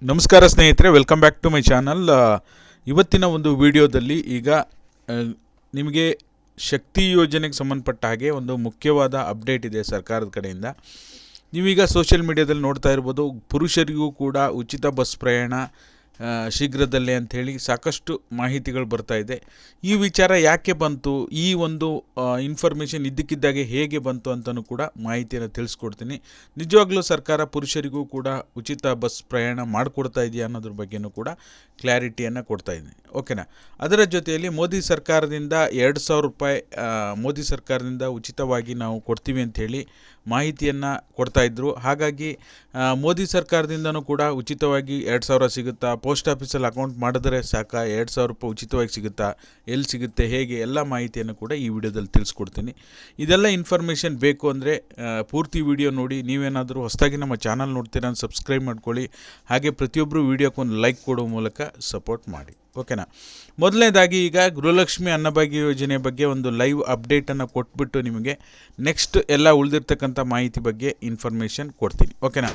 ನಮಸ್ಕಾರ ಸ್ನೇಹಿತರೆ, welcome back to my channel. ಇವತ್ತಿನ ಒಂದು ವಿಡಿಯೋದಲ್ಲಿ ಈಗ ನಿಮಗೆ ಶಕ್ತಿ ಯೋಜನೆಗೆ ಸಂಬಂಧಪಟ್ಟ ಹಾಗೆ ಒಂದು ಮುಖ್ಯವಾದ ಅಪ್ಡೇಟ್ ಇದೆ ಸರ್ಕಾರದ ಕಡೆಯಿಂದ. ನೀವೀಗ ಸೋಷಿಯಲ್ ಮೀಡಿಯಾದಲ್ಲಿ ನೋಡ್ತಾ ಇರ್ಬೋದು, ಪುರುಷರಿಗೂ ಕೂಡ ಉಚಿತ ಬಸ್ ಪ್ರಯಾಣ ಶೀಘ್ರದಲ್ಲೇ ಅಂಥೇಳಿ ಸಾಕಷ್ಟು ಮಾಹಿತಿಗಳು ಬರ್ತಾ ಇದೆ. ಈ ವಿಚಾರ ಯಾಕೆ ಬಂತು, ಈ ಒಂದು ಇನ್ಫಾರ್ಮೇಷನ್ ಇದ್ದಕ್ಕಿದ್ದಾಗೆ ಹೇಗೆ ಬಂತು ಅಂತಲೂ ಕೂಡ ಮಾಹಿತಿಯನ್ನು ತಿಳಿಸ್ಕೊಡ್ತೀನಿ. ನಿಜವಾಗ್ಲೂ ಸರ್ಕಾರ ಪುರುಷರಿಗೂ ಕೂಡ ಉಚಿತ ಬಸ್ ಪ್ರಯಾಣ ಮಾಡಿಕೊಡ್ತಾ ಇದೆಯಾ ಅನ್ನೋದ್ರ ಬಗ್ಗೆಯೂ ಕೂಡ ಕ್ಲಾರಿಟಿಯನ್ನು ಕೊಡ್ತಾ ಇದ್ದೀನಿ. ಓಕೆನಾ. ಅದರ ಜೊತೆಯಲ್ಲಿ ಮೋದಿ ಸರ್ಕಾರದಿಂದ 2,000 ರೂಪಾಯಿ ಮೋದಿ ಸರ್ಕಾರದಿಂದ ಉಚಿತವಾಗಿ ನಾವು ಕೊಡ್ತೀವಿ ಅಂಥೇಳಿ ಮಾಹಿತಿಯನ್ನು ಕೊಡ್ತಾಯಿದ್ರು. ಹಾಗಾಗಿ ಮೋದಿ ಸರ್ಕಾರದಿಂದನೂ ಕೂಡ ಉಚಿತವಾಗಿ 2,000 ಸಿಗುತ್ತಾ, ಪೋಸ್ಟ್ ಆಫೀಸಲ್ಲಿ ಅಕೌಂಟ್ ಮಾಡಿದ್ರೆ ಸಾಕಾ 2,000 ರೂಪಾಯಿ ಉಚಿತವಾಗಿ ಸಿಗುತ್ತಾ, ಎಲ್ಲಿ ಸಿಗುತ್ತೆ, ಹೇಗೆ, ಎಲ್ಲ ಮಾಹಿತಿಯನ್ನು ಕೂಡ ಈ ವಿಡಿಯೋದಲ್ಲಿ ತಿಳಿಸ್ಕೊಡ್ತೀನಿ. ಇದೆಲ್ಲ ಇನ್ಫಾರ್ಮೇಷನ್ ಬೇಕು ಅಂದರೆ ಪೂರ್ತಿ ವಿಡಿಯೋ ನೋಡಿ. ನೀವೇನಾದರೂ ಹೊಸದಾಗಿ ನಮ್ಮ ಚಾನಲ್ ನೋಡ್ತೀರಾ ಸಬ್ಸ್ಕ್ರೈಬ್ ಮಾಡ್ಕೊಳ್ಳಿ. ಹಾಗೆ ಪ್ರತಿಯೊಬ್ಬರು ವಿಡಿಯೋಕ್ಕೊಂದು ಲೈಕ್ ಕೊಡೋ ಮೂಲಕ ಸಪೋರ್ಟ್ ಮಾಡಿ. ಓಕೆನಾ. ಮೊದಲನೇದಾಗಿ ಈಗ ಗೃಹಲಕ್ಷ್ಮಿ ಅನ್ನಭಾಗ್ಯ ಯೋಜನೆ ಬಗ್ಗೆ ಒಂದು ಲೈವ್ ಅಪ್ಡೇಟನ್ನು ಕೊಟ್ಬಿಟ್ಟು ನಿಮಗೆ ನೆಕ್ಸ್ಟ್ ಎಲ್ಲ ಉಳಿದಿರ್ತಕ್ಕಂಥ ಮಾಹಿತಿ ಬಗ್ಗೆ ಇನ್ಫಾರ್ಮೇಷನ್ ಕೊಡ್ತೀನಿ. ಓಕೆನಾ.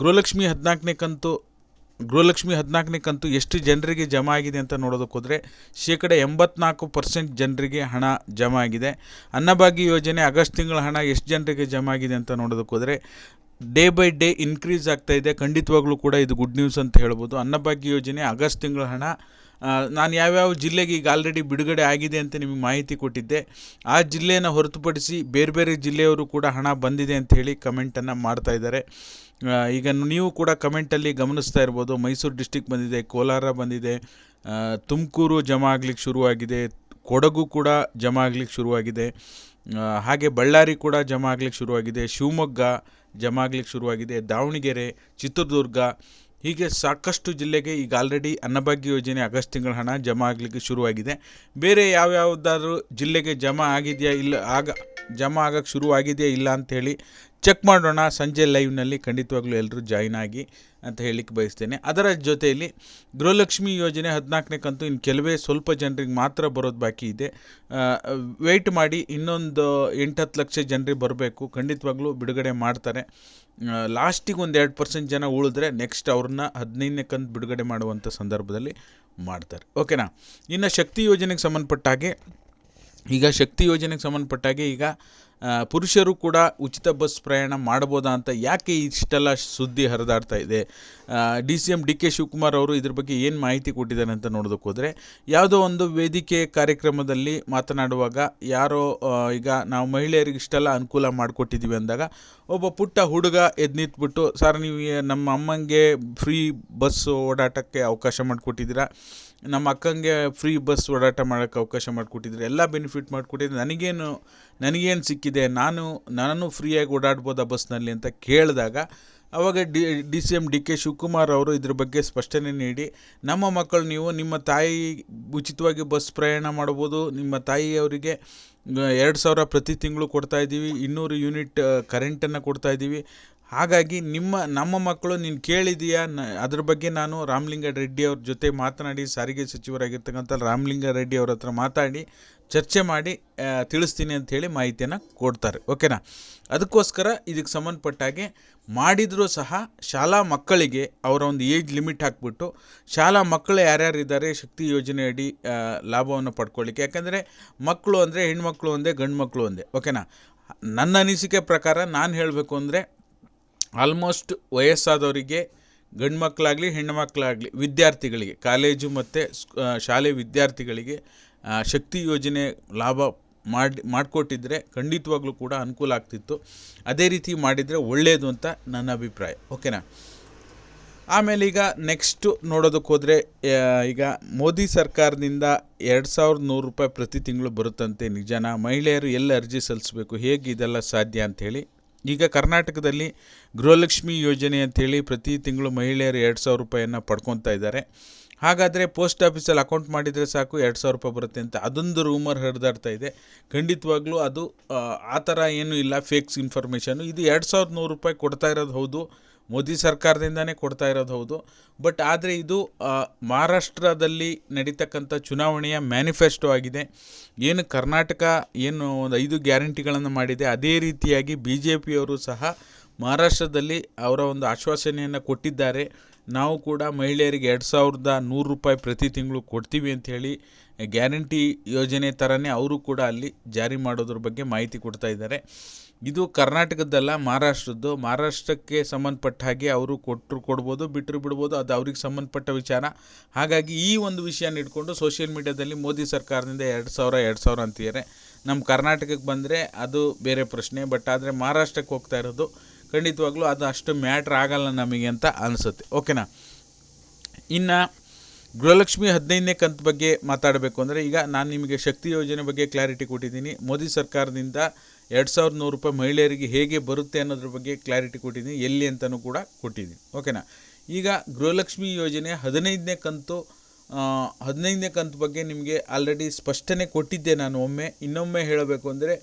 ಗೃಹಲಕ್ಷ್ಮಿ 14ನೇ ಕಂತು ಎಷ್ಟು ಜನರಿಗೆ ಜಮಾ ಆಗಿದೆ ಅಂತ ನೋಡೋದಕ್ಕೆ ಹೋದರೆ 84% ಜನರಿಗೆ ಹಣ ಜಮಾ ಆಗಿದೆ. ಅನ್ನಭಾಗ್ಯ ಯೋಜನೆ ಆಗಸ್ಟ್ ತಿಂಗಳ ಹಣ ಎಷ್ಟು ಜನರಿಗೆ ಜಮಾ ಆಗಿದೆ ಅಂತ ನೋಡೋದಕ್ಕೆ ಹೋದರೆ ಡೇ ಬೈ ಡೇ ಇನ್ಕ್ರೀಸ್ ಆಗ್ತಾಯಿದೆ. ಖಂಡಿತವಾಗ್ಲೂ ಕೂಡ ಇದು ಗುಡ್ ನ್ಯೂಸ್ ಅಂತ ಹೇಳ್ಬೋದು. ಅನ್ನಭಾಗ್ಯ ಯೋಜನೆ ಆಗಸ್ಟ್ ತಿಂಗಳ ಹಣ ನಾನು ಯಾವ್ಯಾವ ಜಿಲ್ಲೆಗೆ ಈಗ ಆಲ್ರೆಡಿ ಬಿಡುಗಡೆ ಆಗಿದೆ ಅಂತ ನಿಮಗೆ ಮಾಹಿತಿ ಕೊಟ್ಟಿದ್ದೆ. ಆ ಜಿಲ್ಲೆಯನ್ನು ಹೊರತುಪಡಿಸಿ ಬೇರೆ ಬೇರೆ ಜಿಲ್ಲೆಯವರು ಕೂಡ ಹಣ ಬಂದಿದೆ ಅಂಥೇಳಿ ಕಮೆಂಟನ್ನು ಮಾಡ್ತಾಯಿದ್ದಾರೆ. ಈಗ ನೀವು ಕೂಡ ಕಮೆಂಟಲ್ಲಿ ಗಮನಿಸ್ತಾ ಇರ್ಬೋದು, ಮೈಸೂರು ಡಿಸ್ಟಿಕ್ ಬಂದಿದೆ, ಕೋಲಾರ ಬಂದಿದೆ, ತುಮಕೂರು ಜಮಾ ಆಗಲಿಕ್ಕೆ ಶುರುವಾಗಿದೆ, ಕೊಡಗು ಕೂಡ ಜಮಾ ಆಗಲಿಕ್ಕೆ ಶುರುವಾಗಿದೆ, ಹಾಗೆ ಬಳ್ಳಾರಿ ಕೂಡ ಜಮಾ ಆಗಲಿಕ್ಕೆ ಶುರುವಾಗಿದೆ, ಶಿವಮೊಗ್ಗ ಜಮಾ ಆಗಲಿಕ್ಕೆ ಶುರುವಾಗಿದೆ, ದಾವಣಗೆರೆ, ಚಿತ್ರದುರ್ಗ, ಹೀಗೆ ಸಾಕಷ್ಟು ಜಿಲ್ಲೆಗೆ ಈಗ ಆಲ್ರೆಡಿ ಅನ್ನಭಾಗ್ಯ ಯೋಜನೆ ಆಗಸ್ಟ್ ತಿಂಗಳ ಹಣ ಜಮಾ ಆಗಲಿಕ್ಕೆ ಶುರುವಾಗಿದೆ. ಬೇರೆ ಯಾವ್ಯಾವುದಾದ್ರೂ ಜಿಲ್ಲೆಗೆ ಜಮಾ ಆಗಿದೆಯಾ ಇಲ್ಲ ಜಮಾ ಆಗೋಕ್ಕೆ ಶುರುವಾಗಿದೆಯಾ ಇಲ್ಲ ಅಂಥೇಳಿ ಚೆಕ್ ಮಾಡೋಣ ಸಂಜೆ ಲೈವ್ನಲ್ಲಿ. ಖಂಡಿತವಾಗ್ಲೂ ಎಲ್ಲರೂ ಜಾಯ್ನ್ ಆಗಿ ಅಂತ ಹೇಳಲಿಕ್ಕೆ ಬಯಸ್ತೇನೆ. ಅದರ ಜೊತೆಯಲ್ಲಿ ಗೃಹಲಕ್ಷ್ಮಿ ಯೋಜನೆ 14ನೇ ಕಂತು ಇನ್ನು ಕೆಲವೇ ಸ್ವಲ್ಪ ಜನರಿಗೆ ಮಾತ್ರ ಬರೋದು ಬಾಕಿ ಇದೆ. ವೆಯ್ಟ್ ಮಾಡಿ, ಇನ್ನೊಂದು 8-10 ಲಕ್ಷ ಜನರಿಗೆ ಬರಬೇಕು. ಖಂಡಿತವಾಗ್ಲೂ ಬಿಡುಗಡೆ ಮಾಡ್ತಾರೆ. ಲಾಸ್ಟಿಗೆ ಒಂದು 2% ಜನ ಉಳಿದ್ರೆ ನೆಕ್ಸ್ಟ್ ಅವ್ರನ್ನ 15ನೇ ಕಂತು ಬಿಡುಗಡೆ ಮಾಡುವಂಥ ಸಂದರ್ಭದಲ್ಲಿ ಮಾಡ್ತಾರೆ. ಓಕೆನಾ. ಇನ್ನು ಶಕ್ತಿ ಯೋಜನೆಗೆ ಸಂಬಂಧಪಟ್ಟಾಗೆ ಈಗ ಪುರುಷರು ಕೂಡ ಉಚಿತ ಬಸ್ ಪ್ರಯಾಣ ಮಾಡ್ಬೋದಾ ಅಂತ ಯಾಕೆ ಇಷ್ಟೆಲ್ಲ ಸುದ್ದಿ ಹರಿದಾಡ್ತಾ ಇದೆ. CM DK ಶಿವಕುಮಾರ್ ಅವರು ಇದ್ರ ಬಗ್ಗೆ ಏನು ಮಾಹಿತಿ ಕೊಟ್ಟಿದ್ದಾರೆ ಅಂತ ನೋಡೋದಕ್ಕೆ ಹೋದರೆ, ಯಾವುದೋ ಒಂದು ವೇದಿಕೆ ಕಾರ್ಯಕ್ರಮದಲ್ಲಿ ಮಾತನಾಡುವಾಗ ಯಾರೋ ಈಗ ನಾವು ಮಹಿಳೆಯರಿಗೆ ಇಷ್ಟೆಲ್ಲ ಅನುಕೂಲ ಮಾಡಿಕೊಟ್ಟಿದ್ದೀವಿ ಅಂದಾಗ ಒಬ್ಬ ಪುಟ್ಟ ಹುಡುಗ ಎದ್ದು ನಿಂತ್ಬಿಟ್ಟು, ಸರ್ ನೀವು ನಮ್ಮ ಅಮ್ಮಂಗೆ ಫ್ರೀ ಬಸ್ ಓಡಾಟಕ್ಕೆ ಅವಕಾಶ ಮಾಡಿಕೊಟ್ಟಿದ್ದೀರಾ, ನಮ್ಮ ಅಕ್ಕಂಗೆ ಫ್ರೀ ಬಸ್ ಓಡಾಟ ಮಾಡೋಕ್ಕೆ ಅವಕಾಶ ಮಾಡಿಕೊಟ್ಟಿದ್ರೆ, ಎಲ್ಲ ಬೆನಿಫಿಟ್ ಮಾಡಿಕೊಟ್ಟಿದ್ರೆ, ನನಗೇನು ಸಿಕ್ಕಿದೆ, ನಾನು ಫ್ರೀಯಾಗಿ ಓಡಾಡ್ಬೋದಾ ಬಸ್ನಲ್ಲಿ ಅಂತ ಕೇಳಿದಾಗ ಆವಾಗ CM DK ಶಿವಕುಮಾರ್ ಅವರು ಇದ್ರ ಬಗ್ಗೆ ಸ್ಪಷ್ಟನೆ ನೀಡಿ, ನಮ್ಮ ಮಕ್ಕಳು ನೀವು ನಿಮ್ಮ ತಾಯಿ ಉಚಿತವಾಗಿ ಬಸ್ ಪ್ರಯಾಣ ಮಾಡ್ಬೋದು, ನಿಮ್ಮ ತಾಯಿಯವರಿಗೆ 2,000 ಪ್ರತಿ ತಿಂಗಳು ಕೊಡ್ತಾಯಿದ್ದೀವಿ, 200 ಯೂನಿಟ್ ಕರೆಂಟನ್ನು ಕೊಡ್ತಾಯಿದ್ದೀವಿ. ಹಾಗಾಗಿ ನಮ್ಮ ಮಕ್ಕಳು ನೀನು ಕೇಳಿದೀಯಾ, ಅದ್ರ ಬಗ್ಗೆ ನಾನು ರಾಮಲಿಂಗಾರೆಡ್ಡಿ ಅವ್ರ ಜೊತೆ ಮಾತನಾಡಿ, ಸಾರಿಗೆ ಸಚಿವರಾಗಿರ್ತಕ್ಕಂಥ ರಾಮಲಿಂಗಾರೆಡ್ಡಿ ಅವ್ರ ಹತ್ರ ಮಾತಾಡಿ ಚರ್ಚೆ ಮಾಡಿ ತಿಳಿಸ್ತೀನಿ ಅಂಥೇಳಿ ಮಾಹಿತಿಯನ್ನು ಕೊಡ್ತಾರೆ. ಓಕೆನಾ. ಅದಕ್ಕೋಸ್ಕರ ಇದಕ್ಕೆ ಸಂಬಂಧಪಟ್ಟಾಗೆ ಮಾಡಿದರೂ ಸಹ ಶಾಲಾ ಮಕ್ಕಳಿಗೆ ಅವರ ಒಂದು ಏಜ್ ಲಿಮಿಟ್ ಹಾಕ್ಬಿಟ್ಟು ಶಾಲಾ ಮಕ್ಕಳು ಯಾರ್ಯಾರಿದ್ದಾರೆ ಶಕ್ತಿ ಯೋಜನೆಯಡಿ ಲಾಭವನ್ನು ಪಡ್ಕೊಳ್ಳಿಕ್ಕೆ. ಯಾಕಂದರೆ ಮಕ್ಕಳು ಅಂದರೆ ಹೆಣ್ಮಕ್ಳು ಒಂದೇ, ಗಂಡು ಮಕ್ಕಳು ಒಂದೇ. ಓಕೆನಾ. ನನ್ನ ಅನಿಸಿಕೆ ಪ್ರಕಾರ ನಾನು ಹೇಳಬೇಕು ಅಂದರೆ ಆಲ್ಮೋಸ್ಟ್ ವಯಸ್ಸಾದವರಿಗೆ, ಗಂಡು ಮಕ್ಕಳಾಗಲಿ ಹೆಣ್ಣು ಮಕ್ಕಳಾಗಲಿ, ವಿದ್ಯಾರ್ಥಿಗಳಿಗೆ, ಕಾಲೇಜು ಮತ್ತು ಶಾಲೆ ವಿದ್ಯಾರ್ಥಿಗಳಿಗೆ ಶಕ್ತಿ ಯೋಜನೆ ಲಾಭ ಮಾಡಿಕೊಟ್ಟಿದ್ರೆ ಖಂಡಿತವಾಗ್ಲೂ ಕೂಡ ಅನುಕೂಲ ಆಗ್ತಿತ್ತು. ಅದೇ ರೀತಿ ಮಾಡಿದರೆ ಒಳ್ಳೆಯದು ಅಂತ ನನ್ನ ಅಭಿಪ್ರಾಯ. ಓಕೆನಾ. ಆಮೇಲೆ ಈಗ ನೆಕ್ಸ್ಟು ನೋಡೋದಕ್ಕೆ ಹೋದರೆ, ಈಗ ಮೋದಿ ಸರ್ಕಾರದಿಂದ 2,100 ರೂಪಾಯಿ ಪ್ರತಿ ತಿಂಗಳು ಬರುತ್ತಂತೆ. ನಿಜನಾ? ಮಹಿಳೆಯರು ಎಲ್ಲ ಅರ್ಜಿ ಸಲ್ಲಿಸಬೇಕು, ಹೇಗೆ ಇದೆಲ್ಲ ಸಾಧ್ಯ ಅಂಥೇಳಿ. ಈಗ ಕರ್ನಾಟಕದಲ್ಲಿ ಗೃಹಲಕ್ಷ್ಮಿ ಯೋಜನೆ ಅಂಥೇಳಿ ಪ್ರತಿ ತಿಂಗಳು ಮಹಿಳೆಯರು 2,000 ರೂಪಾಯಿಯನ್ನು ಪಡ್ಕೊತಾ ಇದ್ದಾರೆ. ಹಾಗಾದರೆ ಪೋಸ್ಟ್ ಆಫೀಸಲ್ಲಿ ಅಕೌಂಟ್ ಮಾಡಿದರೆ ಸಾಕು 2,000 ರೂಪಾಯಿ ಬರುತ್ತೆ ಅಂತ ಅದೊಂದು ರೂಮರ್ ಹರಿದಾಡ್ತಾ ಇದೆ. ಖಂಡಿತವಾಗ್ಲೂ ಅದು ಆ ಥರ ಏನೂ ಇಲ್ಲ, ಫೇಕ್ಸ್ ಇನ್ಫಾರ್ಮೇಷನು. ಇದು 2,100 ರೂಪಾಯಿ ಕೊಡ್ತಾ ಇರೋದು ಹೌದು, ಮೋದಿ ಸರ್ಕಾರದಿಂದನೇ ಕೊಡ್ತಾ ಇರೋದು ಹೌದು. ಬಟ್ ಆದರೆ ಇದು ಮಹಾರಾಷ್ಟ್ರದಲ್ಲಿ ನಡೀತಕ್ಕಂಥ ಚುನಾವಣೆಯ ಮ್ಯಾನಿಫೆಸ್ಟೋ ಆಗಿದೆ. ಏನು ಕರ್ನಾಟಕ ಏನು ಒಂದು 5 ಗ್ಯಾರಂಟಿಗಳನ್ನು ಮಾಡಿದೆ, ಅದೇ ರೀತಿಯಾಗಿ BJPಯವರು ಸಹ ಮಹಾರಾಷ್ಟ್ರದಲ್ಲಿ ಅವರ ಒಂದು ಆಶ್ವಾಸನೆಯನ್ನು ಕೊಟ್ಟಿದ್ದಾರೆ. ನಾವು ಕೂಡ ಮಹಿಳೆಯರಿಗೆ 2100 ರೂಪಾಯಿ ಪ್ರತಿ ತಿಂಗಳು ಕೊಡ್ತೀವಿ ಅಂಥೇಳಿ ಗ್ಯಾರಂಟಿ ಯೋಜನೆ ಥರನೇ ಅವರು ಕೂಡ ಅಲ್ಲಿ ಜಾರಿ ಮಾಡೋದ್ರ ಬಗ್ಗೆ ಮಾಹಿತಿ ಕೊಡ್ತಾ ಇದ್ದಾರೆ. ಇದು ಕರ್ನಾಟಕದ್ದಲ್ಲ, ಮಹಾರಾಷ್ಟ್ರದ್ದು. ಮಹಾರಾಷ್ಟ್ರಕ್ಕೆ ಸಂಬಂಧಪಟ್ಟ ಹಾಗೆ ಅವರು ಕೊಡ್ಬೋದು, ಬಿಟ್ಟರು ಬಿಡ್ಬೋದು, ಅದು ಅವ್ರಿಗೆ ಸಂಬಂಧಪಟ್ಟ ವಿಚಾರ. ಹಾಗಾಗಿ ಈ ಒಂದು ವಿಷಯನ ಇಟ್ಕೊಂಡು ಸೋಷಿಯಲ್ ಮೀಡಿಯಾದಲ್ಲಿ ಮೋದಿ ಸರ್ಕಾರದಿಂದ 2000 ಅಂತಿದ್ದಾರೆ. ನಮ್ಮ ಕರ್ನಾಟಕಕ್ಕೆ ಬಂದರೆ ಅದು ಬೇರೆ ಪ್ರಶ್ನೆ. ಬಟ್ ಆದರೆ ಮಹಾರಾಷ್ಟ್ರಕ್ಕೆ ಹೋಗ್ತಾ ಇರೋದು ಖಂಡಿತವಾಗ್ಲೂ ಅದು ಅಷ್ಟು ಮ್ಯಾಟ್ರ್ ಆಗಲ್ಲ ನಮಗೆ ಅಂತ ಅನಿಸುತ್ತೆ. ಓಕೆನಾ. ಇನ್ನು ಗೃಹಲಕ್ಷ್ಮಿ 15ನೇ ಕಂತು ಬಗ್ಗೆ ಮಾತಾಡಬೇಕು ಅಂದರೆ, ಈಗ ನಾನು ನಿಮಗೆ ಶಕ್ತಿ ಯೋಜನೆ ಬಗ್ಗೆ ಕ್ಲಾರಿಟಿ ಕೊಟ್ಟಿದ್ದೀನಿ. ಮೋದಿ ಸರ್ಕಾರದಿಂದ 2100 ರೂಪಾಯಿ ಮಹಿಳೆಯರಿಗೆ ಹೇಗೆ ಬರುತ್ತೆ ಅನ್ನೋದ್ರ ಬಗ್ಗೆ ಕ್ಲಾರಿಟಿ ಕೊಟ್ಟಿದ್ದೀನಿ, ಎಲ್ಲಿ ಅಂತಲೂ ಕೂಡ ಕೊಟ್ಟಿದ್ದೀನಿ. ಓಕೆನಾ. ಈಗ ಗೃಹಲಕ್ಷ್ಮಿ ಯೋಜನೆ 15ನೇ ಕಂತು ಬಗ್ಗೆ ನಿಮಗೆ ಆಲ್ರೆಡಿ ಸ್ಪಷ್ಟನೆ ಕೊಟ್ಟಿದ್ದೆ ನಾನು. ಇನ್ನೊಮ್ಮೆ ಹೇಳಬೇಕು ಅಂದರೆ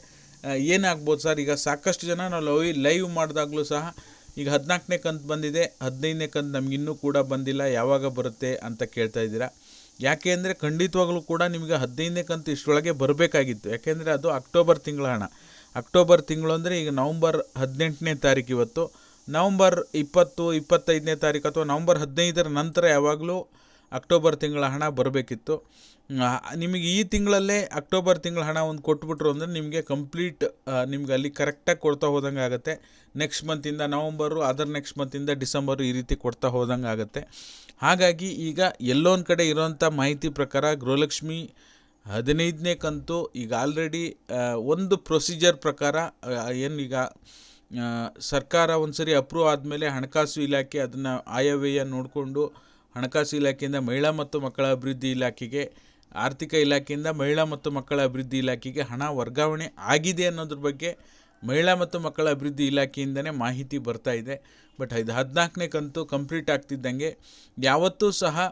ಏನಾಗ್ಬೋದು ಸರ್, ಈಗ ಸಾಕಷ್ಟು ಜನ ನಾವು ಲೈವ್ ಮಾಡಿದಾಗಲೂ ಸಹ ಈಗ 14ನೇ ಕಂತು ಬಂದಿದೆ, 15ನೇ ಕಂತು ನಮಗಿನ್ನೂ ಕೂಡ ಬಂದಿಲ್ಲ, ಯಾವಾಗ ಬರುತ್ತೆ ಅಂತ ಕೇಳ್ತಾ ಇದ್ದೀರಾ. ಯಾಕೆ ಅಂದರೆ ಖಂಡಿತವಾಗ್ಲೂ ಕೂಡ ನಿಮಗೆ 15ನೇ ಕಂತು ಇಷ್ಟರೊಳಗೆ ಬರಬೇಕಾಗಿತ್ತು. ಯಾಕೆಂದರೆ ಅದು ಅಕ್ಟೋಬರ್ ತಿಂಗಳ ಹಣ. ಅಕ್ಟೋಬರ್ ತಿಂಗಳು ಅಂದರೆ ಈಗ ನವಂಬರ್ 18ನೇ ತಾರೀಕು ಇವತ್ತು. ನವಂಬರ್ 20, 25ನೇ ತಾರೀಕು ಅಥವಾ ನವಂಬರ್ 15ರ ನಂತರ ಯಾವಾಗಲೂ ಅಕ್ಟೋಬರ್ ತಿಂಗಳ ಹಣ ಬರಬೇಕಿತ್ತು. ನಿಮಗೆ ಈ ತಿಂಗಳಲ್ಲೇ ಅಕ್ಟೋಬರ್ ತಿಂಗಳ ಹಣ ಒಂದು ಕೊಟ್ಬಿಟ್ರು ಅಂದರೆ ನಿಮಗೆ ಕಂಪ್ಲೀಟ್ ನಿಮ್ಗೆ ಅಲ್ಲಿ ಕರೆಕ್ಟಾಗಿ ಕೊಡ್ತಾ ಹೋದಂಗೆ ಆಗುತ್ತೆ. ನೆಕ್ಸ್ಟ್ ಮಂತಿಂದ ನವಂಬರು, ಅದರ್ ನೆಕ್ಸ್ಟ್ ಮಂತಿಂದ ಡಿಸೆಂಬರು, ಈ ರೀತಿ ಕೊಡ್ತಾ ಹೋದಂಗೆ ಆಗುತ್ತೆ. ಹಾಗಾಗಿ ಈಗ ಎಲ್ಲೊಂದು ಕಡೆ ಇರೋಂಥ ಮಾಹಿತಿ ಪ್ರಕಾರ ಗೃಹಲಕ್ಷ್ಮಿ 15ನೇ ಕಂತು ಈಗ ಆಲ್ರೆಡಿ ಒಂದು ಪ್ರೊಸೀಜರ್ ಪ್ರಕಾರ ಈಗ ಸರ್ಕಾರ ಒಂದು ಸರಿ ಅಪ್ರೂವ್ ಆದಮೇಲೆ ಹಣಕಾಸು ಇಲಾಖೆ ಅದನ್ನು ಆಯವ್ಯಯ ನೋಡಿಕೊಂಡು ಹಣಕಾಸು ಇಲಾಖೆಯಿಂದ ಮಹಿಳಾ ಮತ್ತು ಮಕ್ಕಳ ಅಭಿವೃದ್ಧಿ ಇಲಾಖೆಗೆ, ಆರ್ಥಿಕ ಇಲಾಖೆಯಿಂದ ಮಹಿಳಾ ಮತ್ತು ಮಕ್ಕಳ ಅಭಿವೃದ್ಧಿ ಇಲಾಖೆಗೆ ಹಣ ವರ್ಗಾವಣೆ ಆಗಿದೆ ಅನ್ನೋದ್ರ ಬಗ್ಗೆ ಮಹಿಳಾ ಮತ್ತು ಮಕ್ಕಳ ಅಭಿವೃದ್ಧಿ ಇಲಾಖೆಯಿಂದನೇ ಮಾಹಿತಿ ಬರ್ತಾ ಇದೆ. ಬಟ್ ಇದು 14ನೇ ಕಂತು ಕಂಪ್ಲೀಟ್ ಆಗ್ತಿದ್ದಂಗೆ ಯಾವತ್ತೂ ಸಹ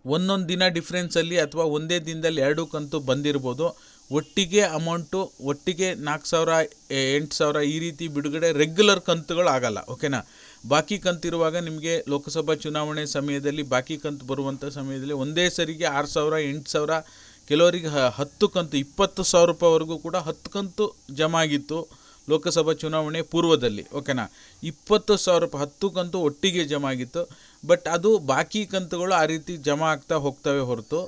ಒಂದೊಂದು ದಿನ ಡಿಫ್ರೆನ್ಸಲ್ಲಿ ಅಥವಾ ಒಂದೇ ದಿನದಲ್ಲಿ 2 ಕಂತು ಬಂದಿರ್ಬೋದು. ಒಟ್ಟಿಗೆ ಅಮೌಂಟು ಒಟ್ಟಿಗೆ 4000, 8000 ಈ ರೀತಿ ಬಿಡುಗಡೆ ರೆಗ್ಯುಲರ್ ಕಂತುಗಳು ಆಗಲ್ಲ. ಓಕೆನಾ. ಬಾಕಿ ಕಂತಿರುವಾಗ ನಿಮಗೆ ಲೋಕಸಭಾ ಚುನಾವಣೆ ಸಮಯದಲ್ಲಿ ಬಾಕಿ ಕಂತು ಬರುವಂಥ ಸಮಯದಲ್ಲಿ ಒಂದೇ ಸರಿಗೆ 6000, 8000, ಕೆಲವರಿಗೆ 10 ಕಂತು 20,000 ರೂಪಾಯಿವರೆಗೂ ಕೂಡ 10 ಕಂತು ಜಮಾ ಆಗಿತ್ತು ಲೋಕಸಭಾ ಚುನಾವಣೆ ಪೂರ್ವದಲ್ಲಿ. ಓಕೆನಾ. 20,000 ರೂಪಾಯಿ 10 ಕಂತು ಒಟ್ಟಿಗೆ ಜಮಾ ಆಗಿತ್ತು. ಬಟ್ ಅದು ಬಾಕಿ ಕಂತುಗಳು ಆ ರೀತಿ ಜಮಾ ಆಗ್ತಾ ಹೋಗ್ತವೆ ಹೊರತು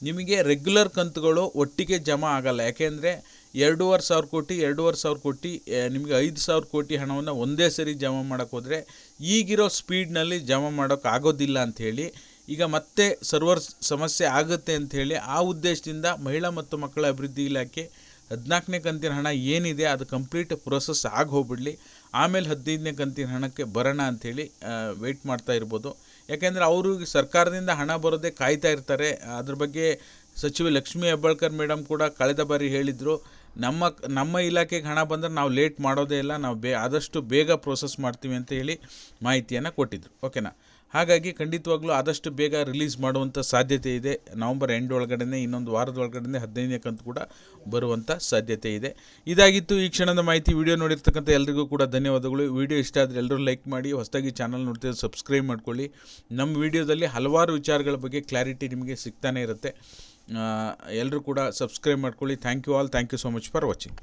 ನಿಮಗೆ ರೆಗ್ಯುಲರ್ ಕಂತುಗಳು ಒಟ್ಟಿಗೆ ಜಮಾ ಆಗಲ್ಲ. ಯಾಕೆಂದರೆ 2,500 ಕೋಟಿ ನಿಮಗೆ 5,000 ಕೋಟಿ ಹಣವನ್ನು ಒಂದೇ ಸರಿ ಜಮಾ ಮಾಡೋಕ್ಕೆ ಹೋದರೆ ಈಗಿರೋ ಸ್ಪೀಡ್ನಲ್ಲಿ ಜಮಾ ಮಾಡೋಕ್ಕೆ ಆಗೋದಿಲ್ಲ ಅಂಥೇಳಿ, ಈಗ ಮತ್ತೆ ಸರ್ವರ್ ಸಮಸ್ಯೆ ಆಗುತ್ತೆ ಅಂಥೇಳಿ ಆ ಉದ್ದೇಶದಿಂದ ಮಹಿಳಾ ಮತ್ತು ಮಕ್ಕಳ ಅಭಿವೃದ್ಧಿ ಇಲಾಖೆ 14ನೇ ಕಂತಿನ ಹಣ ಏನಿದೆ ಅದು ಕಂಪ್ಲೀಟ್ ಪ್ರೊಸೆಸ್ ಆಗಿ ಹೋಗ್ಬಿಡಲಿ, ಆಮೇಲೆ 15ನೇ ಕಂತಿನ ಹಣಕ್ಕೆ ಬರೋಣ ಅಂಥೇಳಿ ವೆಯ್ಟ್ ಮಾಡ್ತಾ ಇರ್ಬೋದು. ಯಾಕೆಂದರೆ ಅವರು ಸರ್ಕಾರದಿಂದ ಹಣ ಬರೋದೇ ಕಾಯ್ತಾ ಇರ್ತಾರೆ. ಅದ್ರ ಬಗ್ಗೆ ಸಚಿವೆ ಲಕ್ಷ್ಮೀ ಹೆಬ್ಬಾಳ್ಕರ್ ಮೇಡಮ್ ಕೂಡ ಕಳೆದ ಬಾರಿ ಹೇಳಿದರು, ನಮ್ಮ ಇಲಾಖೆಗೆ ಹಣ ಬಂದರೆ ನಾವು ಲೇಟ್ ಮಾಡೋದೇ ಇಲ್ಲ, ನಾವು ಆದಷ್ಟು ಬೇಗ ಪ್ರೋಸೆಸ್ ಮಾಡ್ತೀವಿ ಅಂತ ಹೇಳಿ ಮಾಹಿತಿಯನ್ನು ಕೊಟ್ಟಿದ್ದರು. ಓಕೆನಾ. ಹಾಗಾಗಿ ಖಂಡಿತವಾಗ್ಲೂ ಆದಷ್ಟು ಬೇಗ ರಿಲೀಸ್ ಮಾಡುವಂಥ ಸಾಧ್ಯತೆ ಇದೆ. ನವಂಬರ್ ಎಂಡ್ ಒಳಗಡೆ ಇನ್ನೊಂದು ವಾರದ ಒಳಗಡೆ 15ನೇ ಕಂತು ಕೂಡ ಬರುವಂಥ ಸಾಧ್ಯತೆ ಇದೆ. ಇದಾಗಿತ್ತು ಈ ಕ್ಷಣದ ಮಾಹಿತಿ. ವಿಡಿಯೋ ನೋಡಿರ್ತಕ್ಕಂಥ ಎಲ್ಲರಿಗೂ ಕೂಡ ಧನ್ಯವಾದಗಳು. ವಿಡಿಯೋ ಇಷ್ಟ ಆದರೆ ಎಲ್ಲರೂ ಲೈಕ್ ಮಾಡಿ, ಹೊಸದಾಗಿ ಚಾನಲ್ ನೋಡ್ತಿದ್ರೆ ಸಬ್ಸ್ಕ್ರೈಬ್ ಮಾಡ್ಕೊಳ್ಳಿ. ನಮ್ಮ ವಿಡಿಯೋದಲ್ಲಿ ಹಲವಾರು ವಿಚಾರಗಳ ಬಗ್ಗೆ ಕ್ಲಾರಿಟಿ ನಿಮಗೆ ಸಿಗ್ತಾನೆ ಇರುತ್ತೆ. ಎಲ್ಲರೂ ಕೂಡ ಸಬ್ಸ್ಕ್ರೈಬ್ ಮಾಡ್ಕೊಳ್ಳಿ. Thank you all. Thank you so much for watching.